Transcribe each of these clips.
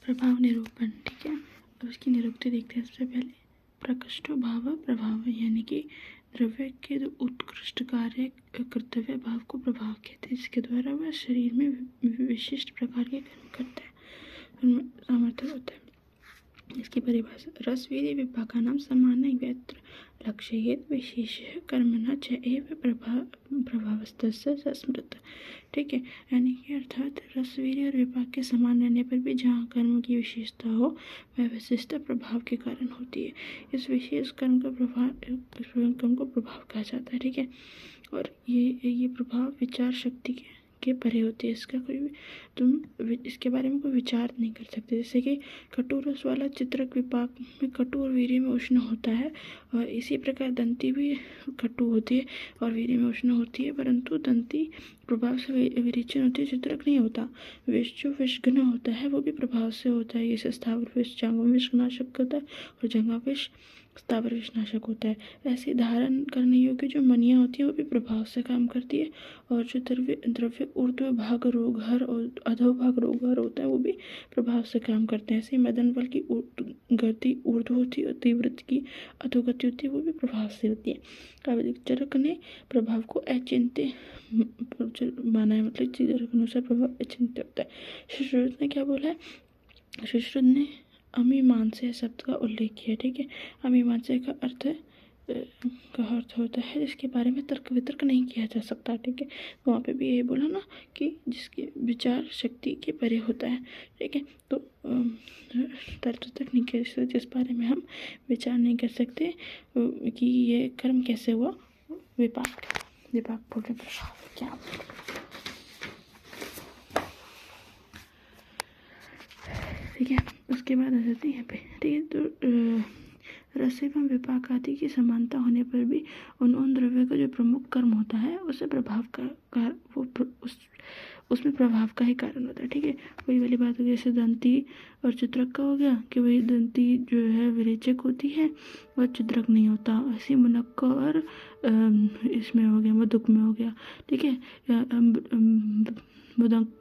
प्रभाव निरूपण, ठीक है। अब इसकी निरुक्ति देखते हैं। सबसे पहले प्रकृष्टो भाव प्रभाव, यानी कि द्रव्य के उत्कृष्ट कार्य कर्तव्य भाव को प्रभाव कहते हैं, जिसके द्वारा वह शरीर में विशिष्ट प्रकार के कर्म करता है, सामर्थ्य होता है। इसकी परिभाषा रस वीर्य विपाकानां समानं यत्र लक्ष्येत विशेषः कर्मणा च एव प्रभावस्तस्य स्मृत, ठीक है। यानी कि अर्थात रस वीर्य और विपाक के समान रहने पर भी जहाँ कर्म की विशेषता हो वह विशिष्टता प्रभाव के कारण होती है। इस विशेष कर्म को प्रभाव कहा जाता है, ठीक है। और ये प्रभाव विचार शक्ति के परे होती है। इसका कोई भी तुम इसके बारे में कोई विचार नहीं कर सकते। जैसे कि कटु रस वाला चित्रक विपाक में कटु और वीर्य में उष्ण होता है, और इसी प्रकार दंती भी कटु होती है और वीर्य में उष्ण होती है, परंतु दंती प्रभाव से विरेचन होती है, चित्रक नहीं होता। विष जो विषघ्न होता है वो भी प्रभाव से होता है। जैसे स्थावर विष जांघ विषनाशक होता है और जंघा विष स्थावर विषनाशक होता है। ऐसे धारण करने योग्य जो मनियाँ होती है वो भी प्रभाव से काम करती है। और जो द्रव्य ऊर्ध्व भाग रोगहर और अधो भाग रोगहर होता है वो भी प्रभाव से काम करते हैं। ऐसे मदन बल की गति ऊर्ध्व होती है और तीव्रता की अधोगति होती है, वो भी प्रभाव से होती है। काव्यिक चरक ने प्रभाव को अचिंत्य माना है, मतलब चरक के अनुसार प्रभाव अचिंत्य होता है। सुश्रुत ने क्या बोला है? सुश्रुत ने अमीमांसा शब्द का उल्लेख किया, ठीक है। अमीमांसा का अर्थ होता है जिसके बारे में तर्क वितर्क नहीं किया जा सकता, ठीक है। वहाँ पे भी ये बोला ना कि जिसकी विचार शक्ति के परे होता है, ठीक है। तो तर्क वितर्क नहीं किया सकता, जिस बारे में हम विचार नहीं कर सकते कि ये कर्म कैसे हुआ। विपाक बोल रहे प्रभाव क्या, ठीक है। उसके बाद आ जाते हैं यहाँ पे, ठीक है। तो रस एवं विपाक आदि की समानता होने पर भी उन द्रव्य का जो प्रमुख कर्म होता है उसे प्रभाव का उसमें प्रभाव का ही कारण होता है, ठीक है। वही वाली बात हो गई, जैसे दंती और चित्रक का हो गया कि वही दंती जो है विरेचक होती है वह चित्रक नहीं होता। ऐसे मुनक्का और इसमें हो गया, मधुक में हो गया, ठीक है।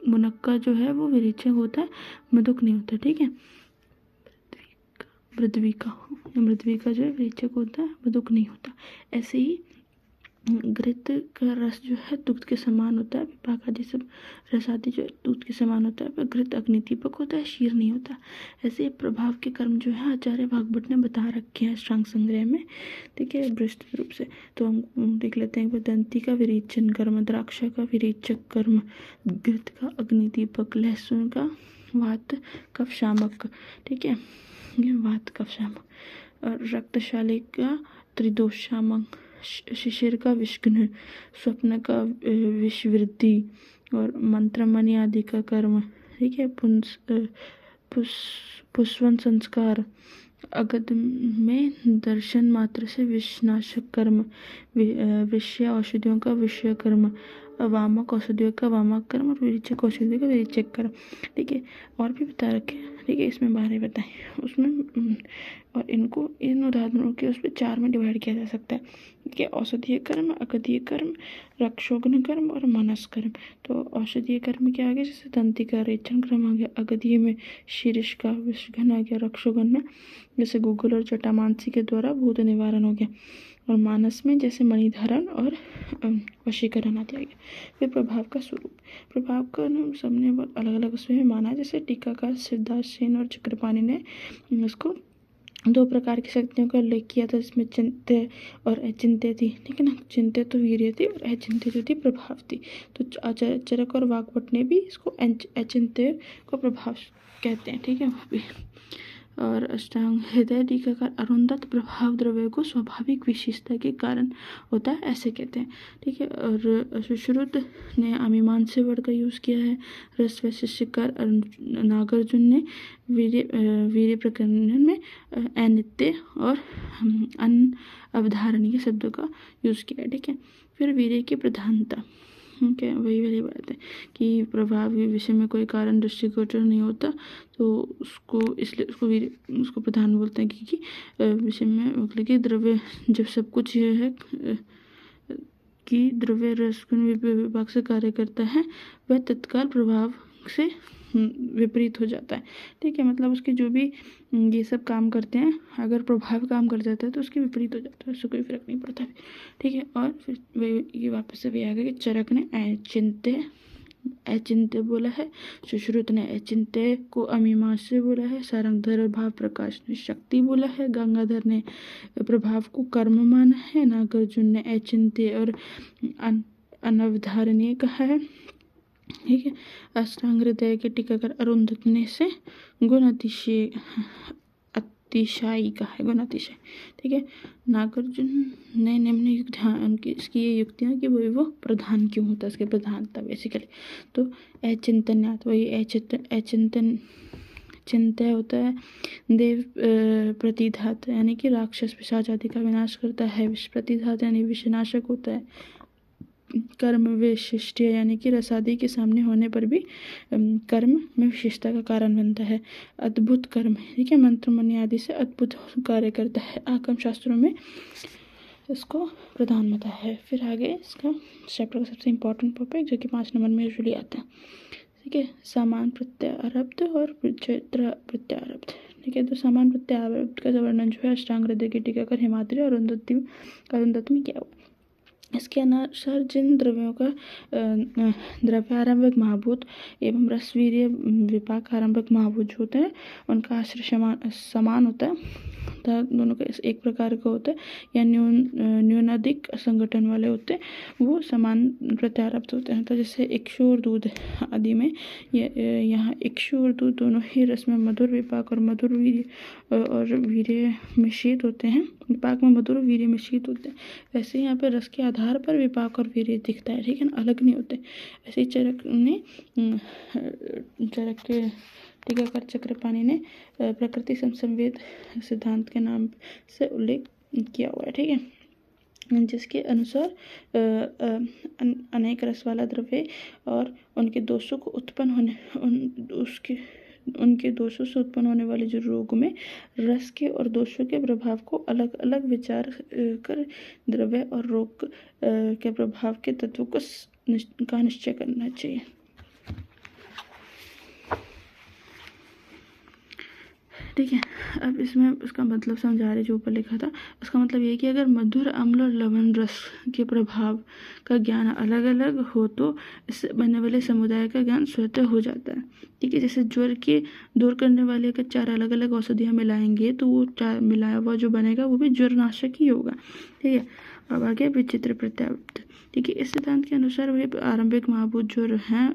मुनक्का जो है वो विरेचक होता है, मधुक नहीं होता, ठीक है। मृद्वी का जो है विरेचक होता है, मधुक नहीं होता। ऐसे ही घृत का रस जो है दुग्ध के समान होता है, विपाक आदि सब रस आदि जो है दूध के समान होता है, पर घृत अग्निदीपक होता है, शीर नहीं होता। ऐसे प्रभाव के कर्म जो है आचार्य भागवत ने बता रखे हैं अष्टांग संग्रह में, ठीक है, विस्तृत रूप से। तो हम देख लेते हैं। दंती का विरेचन कर्म, द्राक्षा का विरेचक कर्म, घृत का अग्निदीपक, लहसुन का वात कफ शामक, ठीक है, वात कफ शामक, और रक्तशाली का त्रिदोष शामक, शिशिर का विषघ्न, स्वप्न का विषवृद्धि, और मंत्र मणि आदि का कर्म, ठीक है। पुष्पन संस्कार, अगध में दर्शन मात्र से विषनाशक कर्म, विषय औषधियों का विषय कर्म, वामक औषधियों का वामक कर्म, और विरेचक औषधियों का विरेचक कर्म, ठीक है। और भी बता रखे, ठीक है, इसमें 12 बताएं उसमें। और इनको इन उदाहरणों के उस पर 4 में डिवाइड किया जा सकता है, ठीक है। औषधीय कर्म, अगधीय कर्म, रक्षोघ्न कर्म और मानस कर्म। तो औषधीय कर्म क्या आ गया? जैसे दंती का रेचन कर्म आ गया, अगधीय में शीर्ष का विषघन आ गया, रक्षोघ्न में जैसे गुगल और जटामांसी के द्वारा भूत निवारण हो गया, और मानस में जैसे मणिधारण और वशीकरण आदि आ गया। फिर प्रभाव का स्वरूप, प्रभाव का सबने बहुत अलग अलग उसमें माना है। जैसे टीकाकार सिद्धार्थ सेन और चक्रपाणी ने उसको 2 प्रकार की शक्तियों का उल्लेख किया था, जिसमें चिंत्य और अचिंत्य थी, ठीक है ना। चिंत्य तो वीर्य थी और अचिंत्य जो थी प्रभाव थी। तो चरक और वाग्भट ने भी इसको अचिंत्य को प्रभाव कहते हैं, ठीक है, वो भी। और अष्टांग हृदय टीकाकार अरुंधत प्रभाव द्रव्य को स्वाभाविक विशेषता के कारण होता है, ऐसे कहते हैं, ठीक है। और सुश्रुत ने अमीमान से वर्ड का यूज़ किया है। रस वैशिष्टकार नागार्जुन ने वीर्य प्रकरण में अनित्य और अनवधारणीय शब्दों का यूज़ किया है, ठीक है। फिर वीर्य की प्रधानता, ठीक है, वही वाली बात है कि प्रभाव के विषय में कोई कारण दृष्टिगोचर नहीं होता, तो उसको इसलिए उसको प्रधान बोलते हैं, क्योंकि विषय में मतलब कि द्रव्य जब सब कुछ ये है कि द्रव्य रस विभाग से कार्य करता है, वह तत्काल प्रभाव से विपरीत हो जाता है। ठीक है, मतलब उसके जो भी ये सब काम करते हैं, अगर प्रभाव काम कर जाता है तो उसके विपरीत हो जाता है, उससे कोई फर्क नहीं पड़ता। ठीक है, और फिर वे ये वापस से भी आ गया कि चरक ने अचिंत्य बोला है, सुश्रुत ने अचिंत्य को अमीमांस्य बोला है, सारंगधर और भाव प्रकाश ने शक्ति बोला है, गंगाधर ने प्रभाव को कर्म माना है, नागार्जुन ने अचिंत्य और अनवधारणीय कहा है। ठीक है, अष्टांग हृदय के टीकाकार अरुंधति ने से गुण अतिशायी कहा है, गुण अतिशय। ठीक है, नागार्जुन ने निम्न युक्तियाँ इसकी ये युक्तियाँ कि वो प्रधान क्यों होता है, इसके प्रधानता बेसिकली। तो अचिंतन्यात, वही अचिंतन चिंत्य होता है, देव प्रतिघात यानी कि राक्षस पिशाच आदि का विनाश करता है, विष प्रतिघात यानी विषनाशक होता है, कर्म विशिष्ट यानी कि रसादी के सामने होने पर भी कर्म में विशेषता का कारण बनता है, अद्भुत कर्म, ठीक है, मंत्र मणि आदि से अद्भुत कार्य करता है, आगम शास्त्रों में इसको प्रधान होता है। फिर आगे इसका चैप्टर का सबसे इम्पोर्टेंट टॉपिक जो कि 5 नंबर में यूजुअली आता है। ठीक है, समान प्रत्यारब्ध और विचित्र प्रत्यारब्ध। ठीक है, तो समान प्रत्यारब्ध का वर्णन जो है अष्टांग हृदय की टीकाकार हिमाद्री और अरुंधति में किया हुआ। इसके अनुसार जिन द्रव्यों का द्रव्यारंभक महाभूत एवं रसवीर्य विपाक आरंभक महाभूत होते हैं उनका आश्रय समान होता है, दोनों का एक प्रकार का होता है, या न्यूनाधिक संगठन वाले होते हैं, वो समान प्रत्यारब्ध होते हैं। तो जैसे इक्षु और दूध आदि में यहाँ इक्षु और दूध दोनों ही रस में मधुर विपाक और मधुर वीर्य और वीर्य में शीत होते हैं, विपाक में मधुर वीर्य में शीत होते हैं। वैसे यहाँ पे रस के आधार पर विपाक और वीर्य दिखता है, ठीक है ना, अलग नहीं होते। ऐसे ही चरक के टीकाकार चक्रपाणि ने प्रकृति समसंवेद सिद्धांत के नाम से उल्लेख किया हुआ है। ठीक है, जिसके अनुसार अनेक रस वाला द्रव्य और उनके दोषों को उत्पन्न होने उनके दोषों से उत्पन्न होने वाले जो रोग में रस के और दोषों के प्रभाव को अलग अलग विचार कर द्रव्य और रोग के प्रभाव के तत्वों का निश्चय करना चाहिए। ठीक है, अब इसमें उसका मतलब समझा रहे जो ऊपर लिखा था, उसका मतलब ये कि अगर मधुर अम्ल और लवण रस के प्रभाव का ज्ञान अलग अलग हो तो इससे बनने वाले समुदाय का ज्ञान स्वतः हो जाता है। ठीक है, जैसे ज्वर के दूर करने वाले अगर 4 अलग अलग औषधियाँ मिलाएंगे तो वो 4 मिलाया हुआ जो बनेगा वो भी ज्वरनाशक ही होगा। ठीक है, अब आगे विचित्र प्रत्यारब्ध। ठीक है, इस सिद्धांत के अनुसार वे आरंभिक महाभूत जो हैं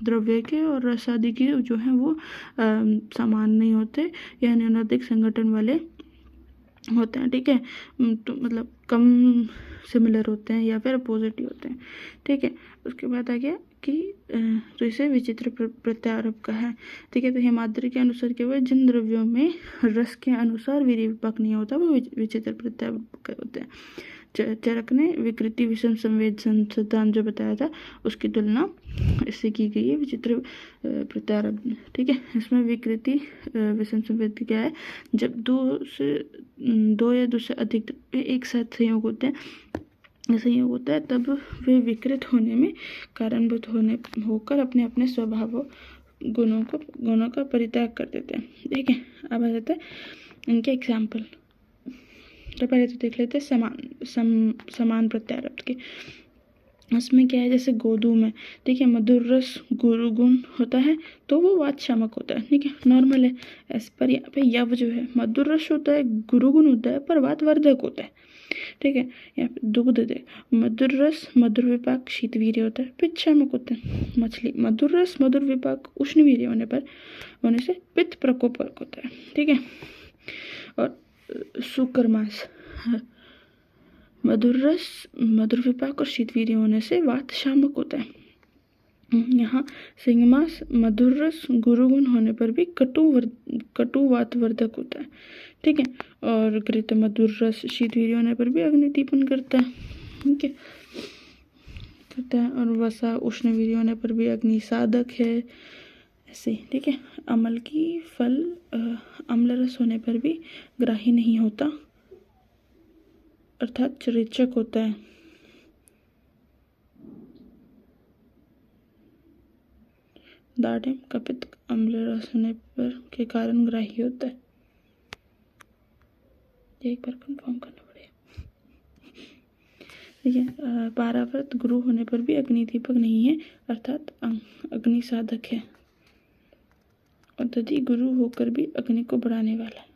द्रव्य के और रस आदि के जो हैं वो समान नहीं होते या न्यूनाधिक संगठन वाले होते हैं। ठीक है, तो मतलब कम सिमिलर होते हैं या फिर अपोजिट होते हैं। ठीक है, उसके बाद आ गया कि तो इसे विचित्र प्रत्यारब्ध का है। ठीक है, तो हिमाद्री के अनुसार केवल जिन द्रव्यों में रस के अनुसार वीर्य विपाक नहीं होता वो विचित्र प्रत्यारब्ध होते हैं। चरक ने विकृति विषम संवेद सिद्धांत जो बताया था उसकी तुलना इससे की गई है विचित्र प्रत्यारब्ध। ठीक है, इसमें विकृति विषम संवेद क्या है, जब 2 या 2 से अधिक एक साथ संयोग होते हैं, संयोग होता है तब वे विकृत होने में कारणभूत होकर अपने अपने स्वभाव गुणों का परित्याग कर देते हैं। ठीक है, अब आ जाता है इनके एग्जाम्पल। तो पहले तो देख लेते हैं समान प्रत्यारब्ध के। उसमें क्या है, जैसे गोदू में ठीक है मधुर रस गुरु गुण होता है तो वो वात शामक होता है। ठीक है, नॉर्मल है। इस पर यहाँ पे यव जो है मधुर रस होता है, गुरु गुण होता है पर वात वर्धक होता है। ठीक है, यहाँ पे दुग्ध दे मधुर रस मधुर विपाक शीतवीर्य होता है, पित्त शामक होता है। मछली मधुर रस मधुर विपाक उष्णवीर्य होने से पित्त प्रकोपक होता है। ठीक है, और शुक्र मास मधुर रस मधुर विपाक और शीतवीर्य होने से वात शामक होता है। यहाँ सिंह मास मधुर रस गुरुगुण होने पर भी कटु वात वर्धक होता है। ठीक है, और घृत मधुर रस शीतवीर्य होने पर भी अग्निदीपन करता है। ठीक है, करता है, और वसा उष्णवीर्य होने पर भी अग्नि साधक है ऐसे। ठीक है, अमल की फल अम्ल रस होने पर भी ग्राही नहीं होता अर्थात चरिचक होता है। दाढ़ेम कपित अम्ल रस होने पर के कारण ग्राही होता है। एक बार कंफर्म करना पड़ेगा। ठीक है। पाराव्रत गुरु होने पर भी अग्नि दीपक नहीं है, अर्थात अग्नि साधक है, और दधि गुरु होकर भी अग्नि को बढ़ाने वाला है।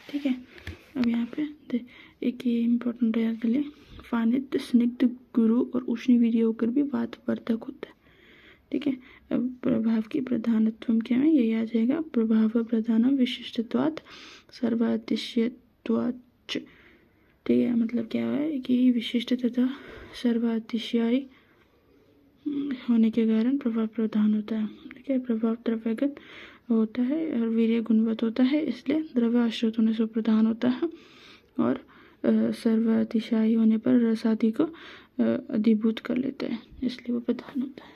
ठीक है। अब यहाँ पे एक ये इम्पोर्टेंट है याद के लिए, फानित स्निग्ध गुरु और उष्ण वीर्य होकर भी वातवर्धक होता है। ठीक है। अब प्रभाव की प्रधानत्व क्या है, ये आ जाएगा, प्रभाव प्रधान विशिष्टत्वात् सर्वातिशयत्वाच्च। ठीक है। मतलब क्या है कि विशिष्ट तथा सर्वातिशयी होने के कारण प्रभाव प्रधान होता है। ठीक है। प्रभाव द्रव्यगत होता है और वीर्य गुणवत होता है, इसलिए द्रव्य आश्रित होने से प्रधान होता है, और सर्वातिशायी होने पर रस आदि को अधिभूत कर लेता है, इसलिए वो प्रधान होता है।